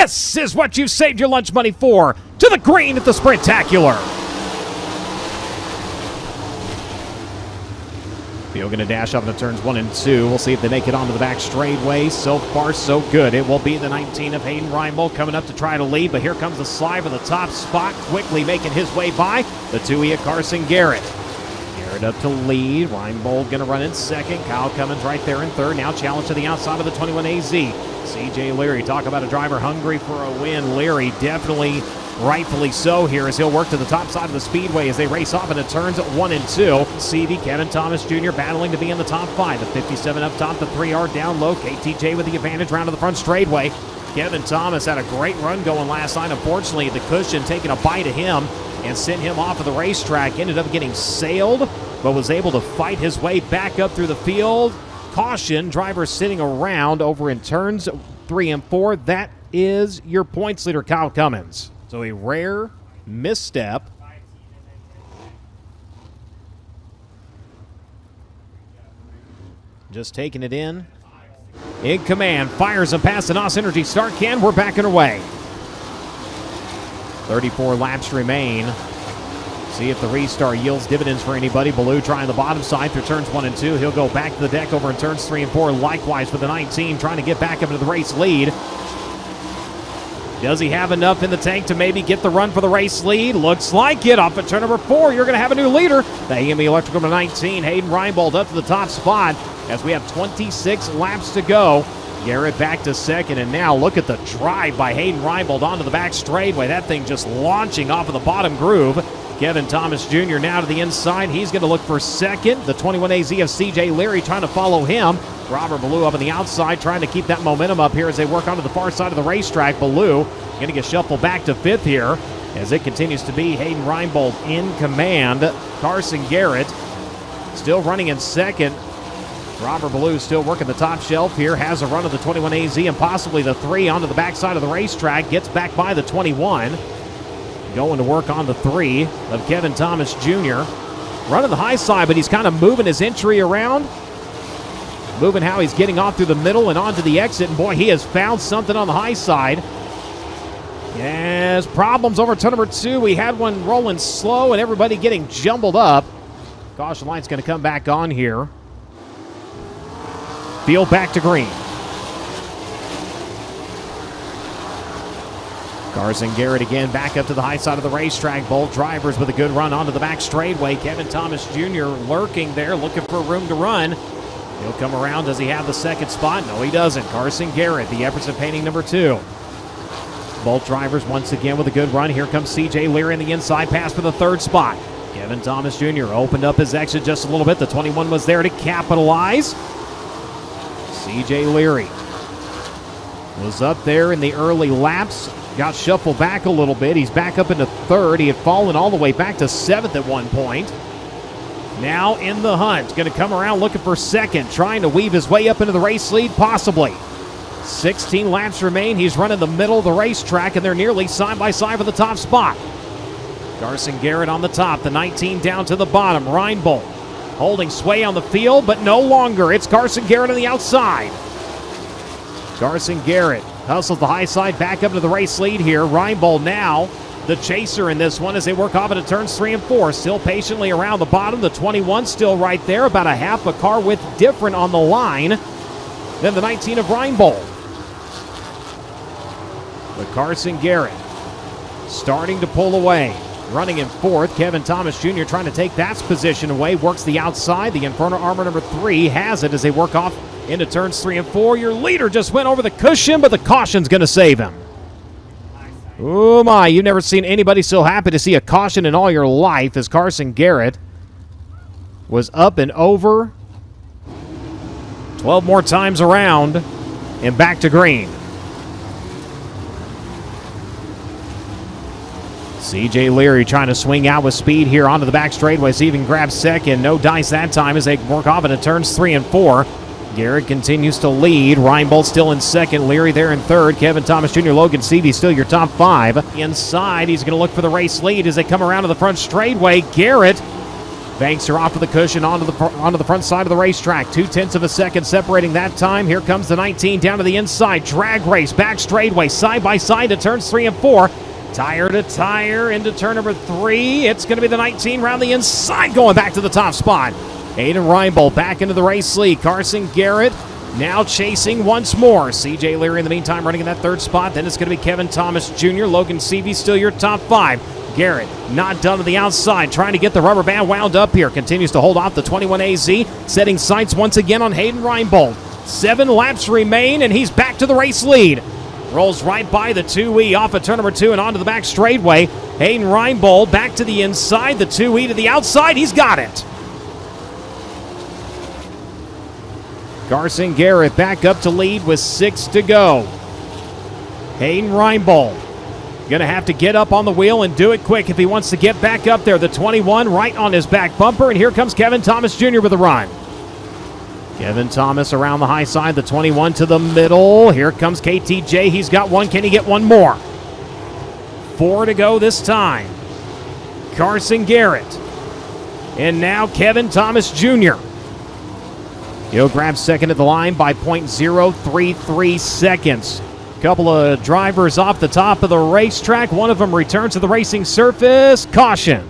This is what you saved your lunch money for. To the green at the Sprintacular. Field going to dash up into turns 1 and 2. We'll see if they make it onto the back straightaway. So far, so good. It will be the 19 of Hayden Reinbold coming up to try to lead, but here comes the slide for the top spot, quickly making his way by the 2E of Carson Garrett. Garrett up to lead. Reinbold going to run in second. Kyle Cummins right there in third. Now challenge to the outside of the 21 AZ. CJ Leary, talk about a driver hungry for a win. Leary definitely, rightfully so here, as he'll work to the top side of the speedway as they race off into turns 1 and 2. CV, Kevin Thomas Jr. battling to be in the top 5. The 57 up top, the 3R down low. KTJ with the advantage round to the front straightway. Kevin Thomas had a great run going last night. Unfortunately, the cushion taking a bite of him and sent him off of the racetrack. Ended up getting sailed, but was able to fight his way back up through the field. Caution, driver sitting around over in turns 3 and 4. That is your points leader, Kyle Cummins. So a rare misstep. Just taking it in. In command, fires and past the NOS Energy start can. We're backing away. 34 laps remain. See if the restart yields dividends for anybody. Baloo trying the bottom side through turns 1 and 2. He'll go back to the deck over in turns 3 and 4. Likewise for the 19, trying to get back up into the race lead. Does he have enough in the tank to maybe get the run for the race lead? Looks like it. Off at turn number 4, you're going to have a new leader. The AME Electrical number 19, Hayden Reinbold up to the top spot as we have 26 laps to go. Garrett back to second, and now look at the drive by Hayden Reinbold onto the back straightaway. That thing just launching off of the bottom groove. Kevin Thomas Jr. now to the inside. He's going to look for second. The 21 AZ of CJ Leary trying to follow him. Robert Ballou up on the outside trying to keep that momentum up here as they work onto the far side of the racetrack. Ballou going to get shuffled back to 5th here as it continues to be Hayden Reinbold in command. Carson Garrett still running in 2nd. Robert Ballou still working the top shelf here. Has a run of the 21 AZ and possibly the 3 onto the backside of the racetrack. Gets back by the 21. Going to work on the 3 of Kevin Thomas Jr. Running the high side, but he's kind of moving his entry around. Moving how he's getting off through the middle and onto the exit. And boy, he has found something on the high side. Yes, problems over turn number 2. We had one rolling slow and everybody getting jumbled up. Caution light's going to come back on here. Field back to green. Carson Garrett again back up to the high side of the racetrack. Both drivers with a good run onto the back straightaway. Kevin Thomas Jr. lurking there, looking for room to run. He'll come around. Does he have the second spot? No, he doesn't. Carson Garrett, the Epperson Painting number 2. Both drivers once again with a good run. Here comes CJ Leary in the inside pass for the 3rd spot. Kevin Thomas Jr. opened up his exit just a little bit. The 21 was there to capitalize. CJ Leary was up there in the early laps. Got shuffled back a little bit. He's back up into 3rd. He had fallen all the way back to 7th at one point. Now in the hunt. Going to come around looking for 2nd. Trying to weave his way up into the race lead, possibly. 16 laps remain. He's running the middle of the racetrack, and they're nearly side by side for the top spot. Carson Garrett on the top. The 19 down to the bottom. Reinbold holding sway on the field, but no longer. It's Carson Garrett on the outside. Carson Garrett hustles the high side back up to the race lead here. Reinbold now the chaser in this one as they work off into turns 3 and 4. Still patiently around the bottom. The 21 still right there. About a half a car width different on the line than the 19 of Reinbold. But Carson Garrett starting to pull away. Running in 4th. Kevin Thomas Jr. trying to take that position away. Works the outside. The Inferno Armor number 3 has it as they work off into turns 3 and 4. Your leader just went over the cushion, but the caution's going to save him. Oh my, you've never seen anybody so happy to see a caution in all your life as Carson Garrett was up and over 12 more times around and back to green. CJ Leary trying to swing out with speed here onto the back straightaway. See if he can grab 2nd. No dice that time as they work off into turns 3 and 4. Garrett continues to lead. Reinbold still in 2nd. Leary there in 3rd. Kevin Thomas Jr., Logan Seavey still your top 5. Inside, he's going to look for the race lead as they come around to the front straightaway. Garrett Banks her off of the cushion onto the front side of the racetrack. 0.2 of a second separating that time. Here comes the 19 down to the inside. Drag race, back straightaway, side by side to turns 3 and 4. Tire to tire into turn number 3. It's going to be the 19 round the inside, going back to the top spot. Aiden Reinbold back into the race lead. Carson Garrett now chasing once more. CJ Leary in the meantime running in that third spot. Then it's going to be Kevin Thomas Jr. Logan Seavey still your top 5. Garrett not done to the outside, trying to get the rubber band wound up here. Continues to hold off the 21 AZ, setting sights once again on Hayden Reinbold. 7 laps remain, and he's back to the race lead. Rolls right by the 2E off of turn number 2 and onto the back straightaway. Hayden Reinbold back to the inside, the 2E to the outside. He's got it. Carson Garrett back up to lead with 6 to go. Hayden Reinbold going to have to get up on the wheel and do it quick if he wants to get back up there. The 21 right on his back bumper, and here comes Kevin Thomas Jr. with a run. Kevin Thomas around the high side, the 21 to the middle. Here comes KTJ. He's got one. Can he get one more? 4 to go this time. Carson Garrett. And now Kevin Thomas Jr. He'll grab second at the line by 0.033 seconds. Couple of drivers off the top of the racetrack. One of them returns to the racing surface. Caution.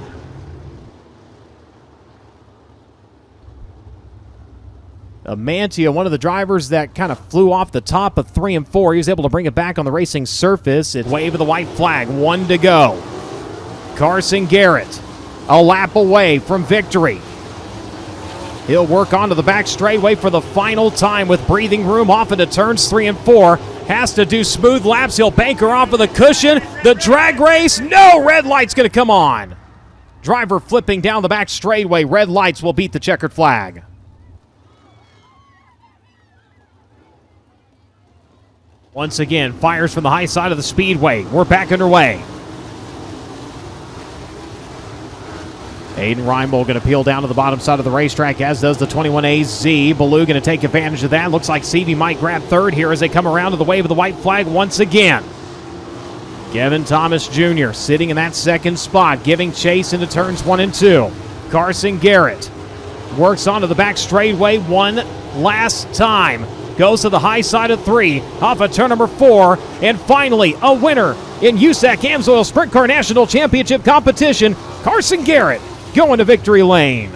Mantia, one of the drivers that kind of flew off the top of 3 and 4. He was able to bring it back on the racing surface. It wave of the white flag. 1 to go. Carson Garrett, a lap away from victory. He'll work onto the back straightaway for the final time with breathing room off into turns 3 and 4. Has to do smooth laps. He'll bank her off of the cushion. The drag race. No, red light's going to come on. Driver flipping down the back straightaway. Red lights will beat the checkered flag. Once again, fires from the high side of the speedway. We're back underway. Aiden Reinbold going to peel down to the bottom side of the racetrack, as does the 21AZ. Baloo going to take advantage of that. Looks like Seavey might grab third here as they come around to the wave of the white flag once again. Kevin Thomas Jr. sitting in that second spot, giving chase into turns 1 and 2. Carson Garrett works onto the back straightaway one last time. Goes to the high side of 3, off of turn number 4, and finally a winner in USAC AMSOIL Sprint Car National Championship competition, Carson Garrett going to victory lane.